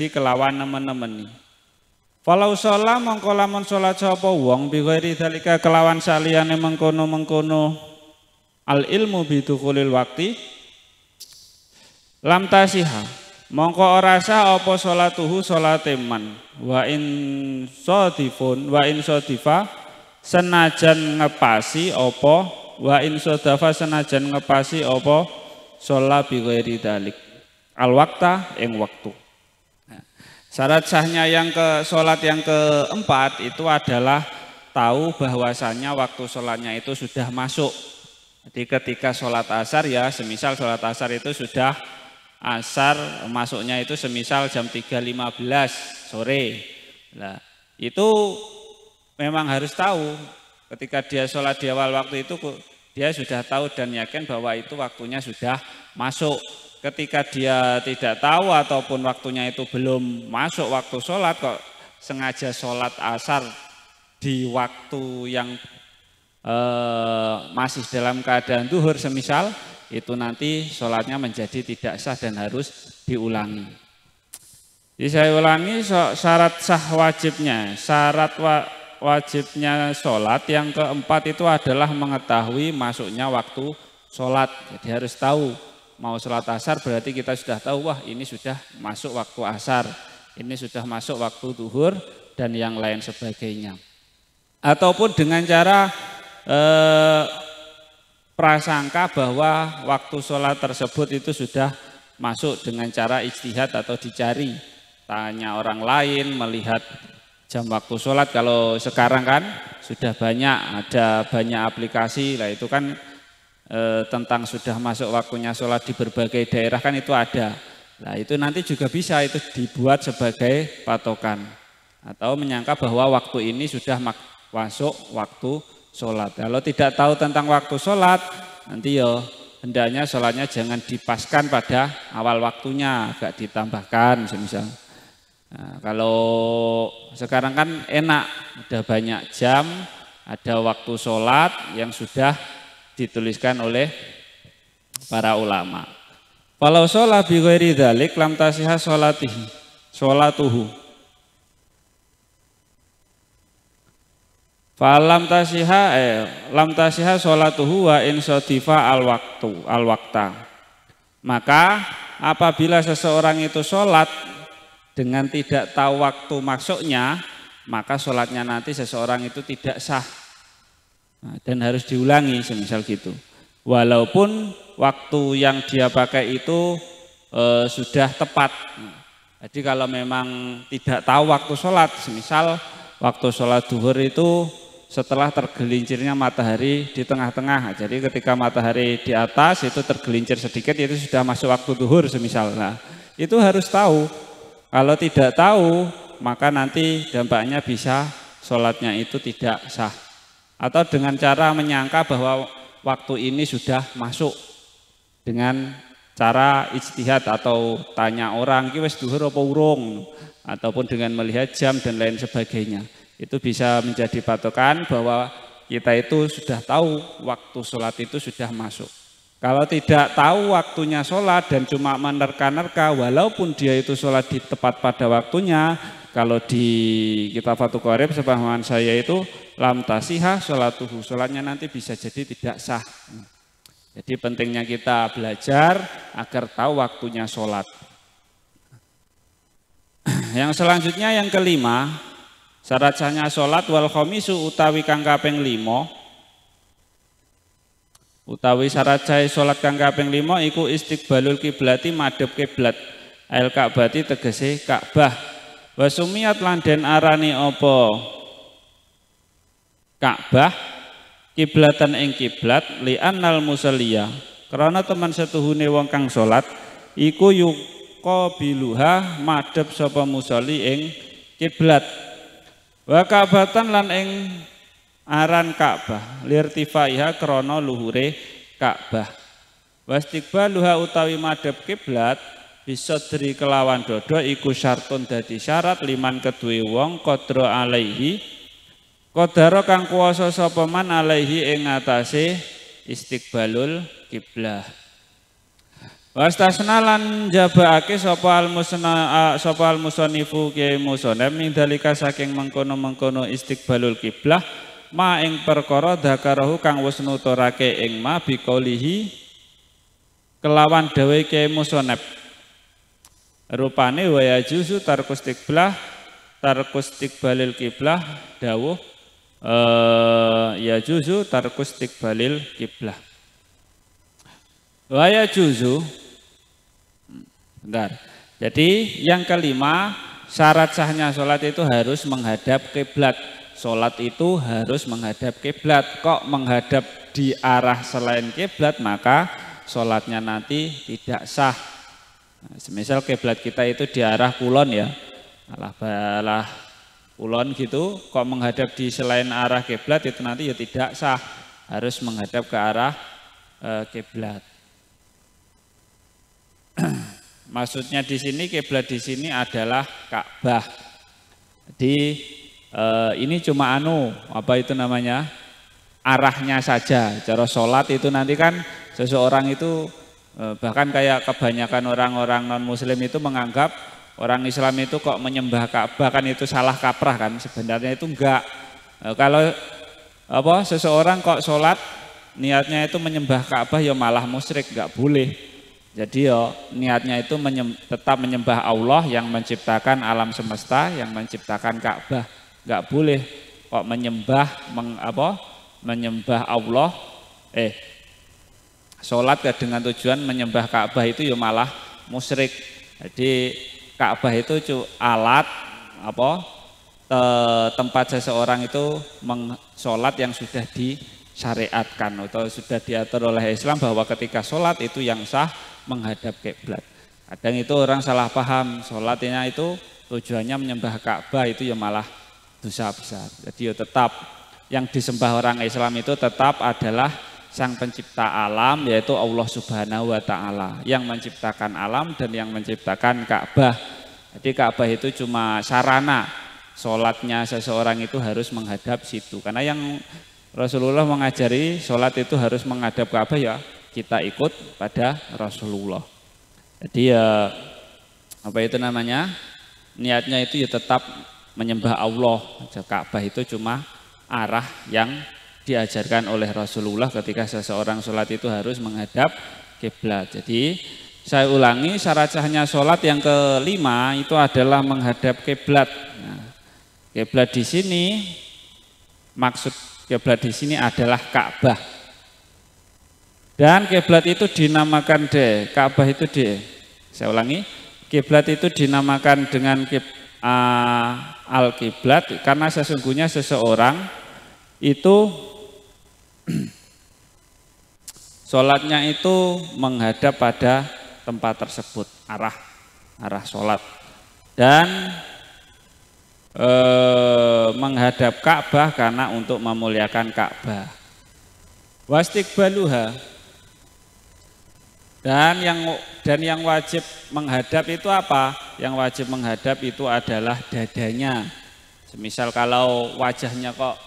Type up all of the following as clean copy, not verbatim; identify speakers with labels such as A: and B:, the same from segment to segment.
A: jadi kelawan nemen-nemeni. Falau sholat mongko lamun sholat sapa wong bi ghairi dzalika kelawan saliyane mengkono-mengkono al ilmu bidukhulil waqti lam tasiha mongko ora sah apa sholatuhu sholate man wa in sodifa senajan ngepasi apa wa in sodafa senajan ngepasi apa sholat bi ghairi dzalik al waqta ing waktu. Syarat sahnya yang sholat yang keempat itu adalah tahu bahwasannya waktu sholatnya itu sudah masuk. Jadi ketika sholat asar ya, semisal sholat asar itu sudah asar masuknya itu semisal jam 3.15 sore. Nah, itu memang harus tahu ketika dia sholat di awal waktu itu dia sudah tahu dan yakin bahwa itu waktunya sudah masuk. Ketika dia tidak tahu ataupun waktunya itu belum masuk waktu sholat kok sengaja sholat asar di waktu yang masih dalam keadaan duhur semisal itu nanti sholatnya menjadi tidak sah dan harus diulangi. Jadi saya ulangi syarat sah wajibnya. Syarat wajibnya sholat yang keempat itu adalah mengetahui masuknya waktu sholat. Jadi harus tahu. Mau sholat asar berarti kita sudah tahu wah ini sudah masuk waktu asar, ini sudah masuk waktu duhur dan yang lain sebagainya. Ataupun dengan cara prasangka bahwa waktu sholat tersebut itu sudah masuk dengan cara ijtihad atau dicari. Tanya orang lain, melihat jam waktu sholat. Kalau sekarang kan sudah ada banyak aplikasi lah itu kan tentang sudah masuk waktunya sholat di berbagai daerah kan itu ada. Nah itu nanti juga bisa itu dibuat sebagai patokan atau menyangka bahwa waktu ini sudah masuk waktu sholat. Kalau tidak tahu tentang waktu sholat nanti ya hendaknya sholatnya jangan dipaskan pada awal waktunya, agak ditambahkan semisal. Nah, kalau sekarang kan enak, udah banyak jam, ada waktu sholat yang sudah dituliskan oleh para ulama. Walau sholat bi ghairi dzalik lam tasihha sholatuhu. Falam lam tasihha sholatuhu wa in sodifa al waqta. Maka apabila seseorang itu sholat dengan tidak tahu waktu masuknya, maka sholatnya nanti seseorang itu tidak sah. Dan harus diulangi semisal gitu. Walaupun waktu yang dia pakai itu sudah tepat. Jadi kalau memang tidak tahu waktu sholat, semisal waktu sholat duhur itu setelah tergelincirnya matahari di tengah-tengah. Jadi ketika matahari di atas itu tergelincir sedikit itu sudah masuk waktu duhur semisal. Nah, itu harus tahu. Kalau tidak tahu maka nanti dampaknya bisa sholatnya itu tidak sah. Atau dengan cara menyangka bahwa waktu ini sudah masuk dengan cara ijtihad atau tanya orang ki wis duhur apa urung ataupun dengan melihat jam dan lain sebagainya. Itu bisa menjadi patokan bahwa kita itu sudah tahu waktu sholat itu sudah masuk. Kalau tidak tahu waktunya sholat dan cuma menerka-nerka walaupun dia itu sholat di tepat pada waktunya, kalau di kitab Fathul Qorib sepemahaman saya itu lam tasihha sholatuhu, sholatnya nanti bisa jadi tidak sah. Jadi pentingnya kita belajar agar tahu waktunya sholat. Yang selanjutnya yang kelima, syarat sahnya sholat wal khamisu utawi kang kaping 5. Utawi syarat sah sholat kang kaping 5 iku istiqbalul kiblati madhep kiblat. Al Ka'bati tegese Ka'bah. Wa sumiyat lan den arani apa Ka'bah kiblatan ing kiblat li annal musalliya karena teman setuhune wong kang salat iku yuqabiluha madhep sapa musolli ing kiblat wa Ka'batan lan ing aran Ka'bah lirtifaiha krana luhure Ka'bah wa istiqbaluha utawi madhep kiblat bisa dari kelawan dodo iku syartun dadi syarat liman kedue wong qadra alaihi qadara kang kuwasa sapa man alaihi ing atase istiqbalul kiblah. Wastasnalan jabaake sapa al musanifu ke musonep min dalika saking mengkono-mengkono istiqbalul kiblah ma ing perkara dzakarahu kang wis nuturake ing ma biqaulihi kelawan dawe ke musonep rupane wa yajuzu tarkustiqbalil kiblah dawuh yajuzu tarkustiqbalil kiblah wa yajuzu. Bentar. Jadi yang kelima, syarat sahnya sholat itu harus menghadap kiblat. Sholat itu harus menghadap kiblat. Kok menghadap di arah selain kiblat, maka sholatnya nanti tidak sah. Nah, semisal kiblat kita itu di arah kulon ya, alah kulon gitu, kok menghadap di selain arah kiblat itu nanti ya tidak sah. Harus menghadap ke arah kiblat. Maksudnya di sini kiblat di sini adalah Ka'bah. Jadi ini cuma apa itu namanya? Arahnya saja. Cara sholat itu nanti kan seseorang itu bahkan kayak kebanyakan orang-orang non muslim itu menganggap orang Islam itu kok menyembah Ka'bah kan itu salah kaprah kan. Sebenarnya itu enggak. Kalau seseorang kok sholat niatnya itu menyembah Ka'bah ya malah musyrik, enggak boleh. Jadi niatnya itu tetap menyembah Allah yang menciptakan alam semesta, yang menciptakan Ka'bah. Enggak boleh kok menyembah Allah sholat dengan tujuan menyembah Ka'bah itu ya malah musyrik. Jadi Ka'bah itu alat tempat seseorang itu sholat yang sudah disyariatkan atau sudah diatur oleh Islam bahwa ketika sholat itu yang sah menghadap kiblat. Kadang itu orang salah paham, sholatnya itu tujuannya menyembah Ka'bah itu ya malah dosa besar. Jadi ya tetap yang disembah orang Islam itu tetap adalah sang pencipta alam, yaitu Allah Subhanahu wa Ta'ala yang menciptakan alam dan yang menciptakan Ka'bah. Jadi Ka'bah itu cuma sarana, sholatnya seseorang itu harus menghadap situ. Karena yang Rasulullah mengajari sholat itu harus menghadap Ka'bah ya kita ikut pada Rasulullah. Jadi ya niatnya itu ya tetap menyembah Allah. Ka'bah itu cuma arah yang diajarkan oleh Rasulullah ketika seseorang sholat itu harus menghadap kiblat. Jadi saya ulangi, syarat sahnya sholat yang kelima itu adalah menghadap kiblat. Nah, kiblat di sini, maksud kiblat di sini adalah Ka'bah. Dan kiblat itu dinamakan Ka'bah itu saya ulangi, kiblat itu dinamakan dengan al-kiblat karena sesungguhnya seseorang itu sholatnya itu menghadap pada tempat tersebut, arah sholat, dan menghadap Ka'bah karena untuk memuliakan Ka'bah. Wastiqbaluha, dan yang wajib menghadap itu apa? Yang wajib menghadap itu adalah dadanya. Semisal kalau wajahnya kok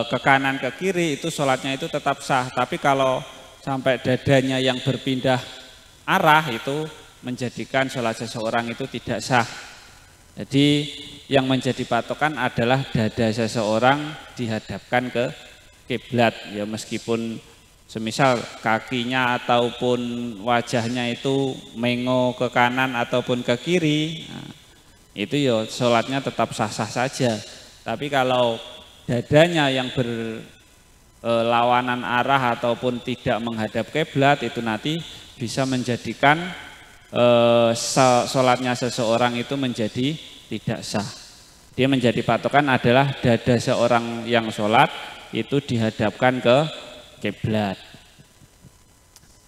A: ke kanan ke kiri itu sholatnya itu tetap sah. Tapi kalau sampai dadanya yang berpindah arah itu menjadikan sholat seseorang itu tidak sah. Jadi yang menjadi patokan adalah dada seseorang dihadapkan ke kiblat. Ya meskipun semisal kakinya ataupun wajahnya itu mengo ke kanan ataupun ke kiri, nah, itu ya sholatnya tetap sah-sah saja. Tapi kalau dadanya yang berlawanan arah ataupun tidak menghadap kiblat itu nanti bisa menjadikan sholatnya seseorang itu menjadi tidak sah. Dia menjadi patokan adalah dada seorang yang sholat itu dihadapkan ke kiblat.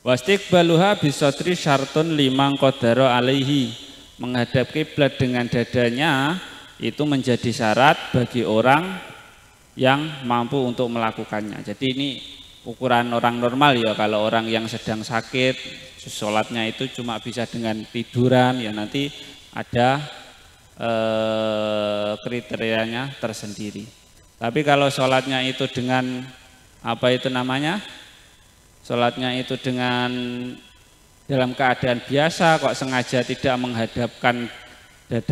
A: Wastiqbaluha bisotri syartun limang qadara alaihi. Menghadap kiblat dengan dadanya itu menjadi syarat bagi orang yang mampu untuk melakukannya. Jadi ini ukuran orang normal ya. Kalau orang yang sedang sakit, sholatnya itu cuma bisa dengan tiduran, ya nanti ada kriterianya tersendiri. Tapi kalau sholatnya itu dengan sholatnya itu dengan dalam keadaan biasa kok sengaja tidak menghadapkan